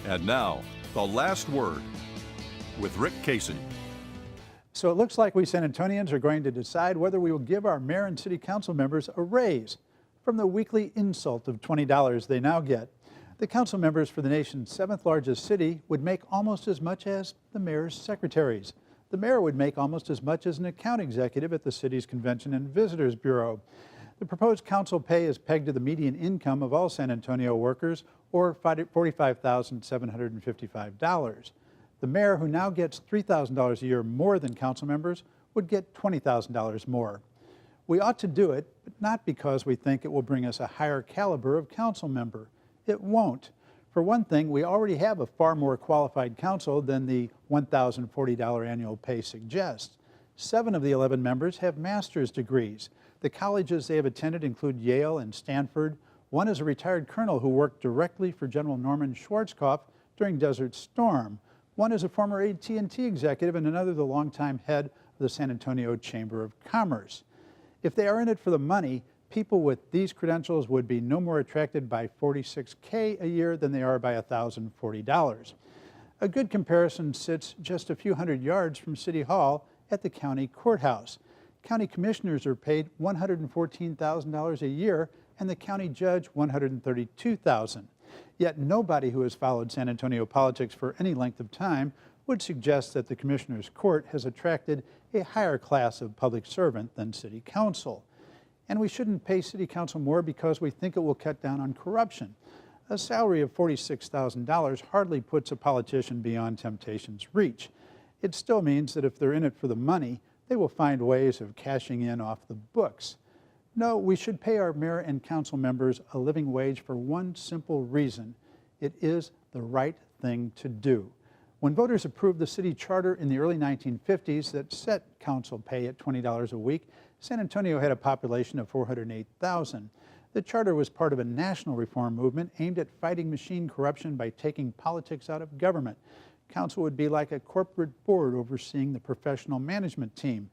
And now, the last word with Rick Casey. So it looks like we San Antonians are going to decide whether we will give our mayor and city council members a raise from the weekly insult of $20 they now get. The council members for the nation's 7th largest city would make almost as much as the mayor's secretaries. The mayor would make almost as much as an account executive at the city's Convention and Visitors Bureau. The proposed council pay is pegged to the median income of all San Antonio workers, or $45,755. The mayor, who now gets $3,000 a year more than council members, would get $20,000 more. We ought to do it, but not because we think it will bring us a higher caliber of council member. It won't. For one thing, we already have a far more qualified council than the $1,040 annual pay suggests. 7 of the 11 members have master's degrees. The colleges they have attended include Yale and Stanford. One is a retired colonel who worked directly for General Norman Schwarzkopf during Desert Storm. One is a former AT&T executive, and another the longtime head of the San Antonio Chamber of Commerce. If they are in it for the money, people with these credentials would be no more attracted by $46K a year than they are by $1,040. A good comparison sits just a few hundred yards from City Hall at the county courthouse. County commissioners are paid $114,000 a year, and the county judge $132,000. Yet nobody who has followed San Antonio politics for any length of time would suggest that the Commissioner's Court has attracted a higher class of public servant than City Council. And we shouldn't pay City Council more because we think it will cut down on corruption. A salary of $46,000 hardly puts a politician beyond temptation's reach. It still means that if they're in it for the money, they will find ways of cashing in off the books. No, we should pay our mayor and council members a living wage for one simple reason. It is the right thing to do. When voters approved the city charter in the early 1950s that set council pay at $20 a week, San Antonio had a population of 408,000. The charter was part of a national reform movement aimed at fighting machine corruption by taking politics out of government. Council would be like a corporate board overseeing the professional management team,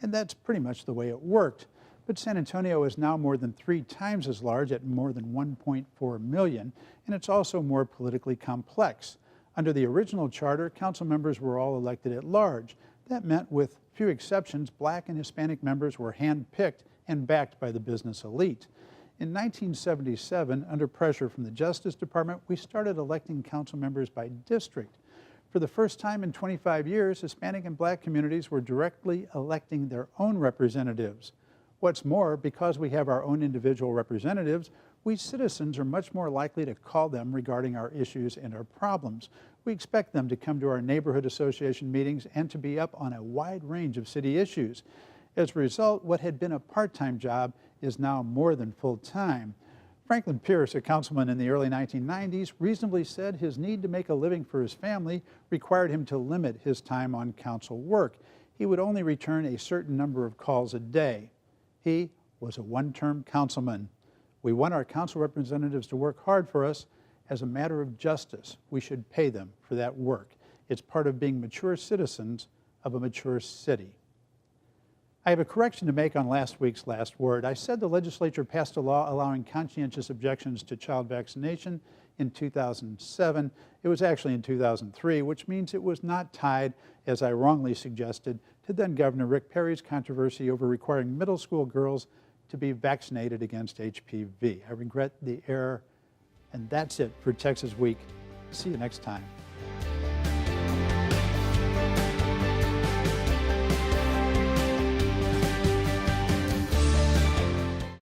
and that's pretty much the way it worked. But San Antonio is now more than 3 times as large at more than 1.4 million, and it's also more politically complex. Under the original charter, council members were all elected at large. That meant, with few exceptions, Black and Hispanic members were hand-picked and backed by the business elite. In 1977, under pressure from the Justice Department, we started electing council members by district. For the first time in 25 years, Hispanic and Black communities were directly electing their own representatives. What's more, because we have our own individual representatives, we citizens are much more likely to call them regarding our issues and our problems. We expect them to come to our neighborhood association meetings and to be up on a wide range of city issues. As a result, what had been a part-time job is now more than full-time. Franklin Pierce, a councilman in the early 1990s, reasonably said his need to make a living for his family required him to limit his time on council work. He would only return a certain number of calls a day. He was a one-term councilman. We want our council representatives to work hard for us. As a matter of justice, we should pay them for that work. It's part of being mature citizens of a mature city. I have a correction to make on last week's last word. I said the legislature passed a law allowing conscientious objections to child vaccination in 2007. It was actually in 2003, which means it was not tied, as I wrongly suggested, to then Governor Rick Perry's controversy over requiring middle school girls to be vaccinated against HPV. I regret the error, and that's it for Texas Week. See you next time.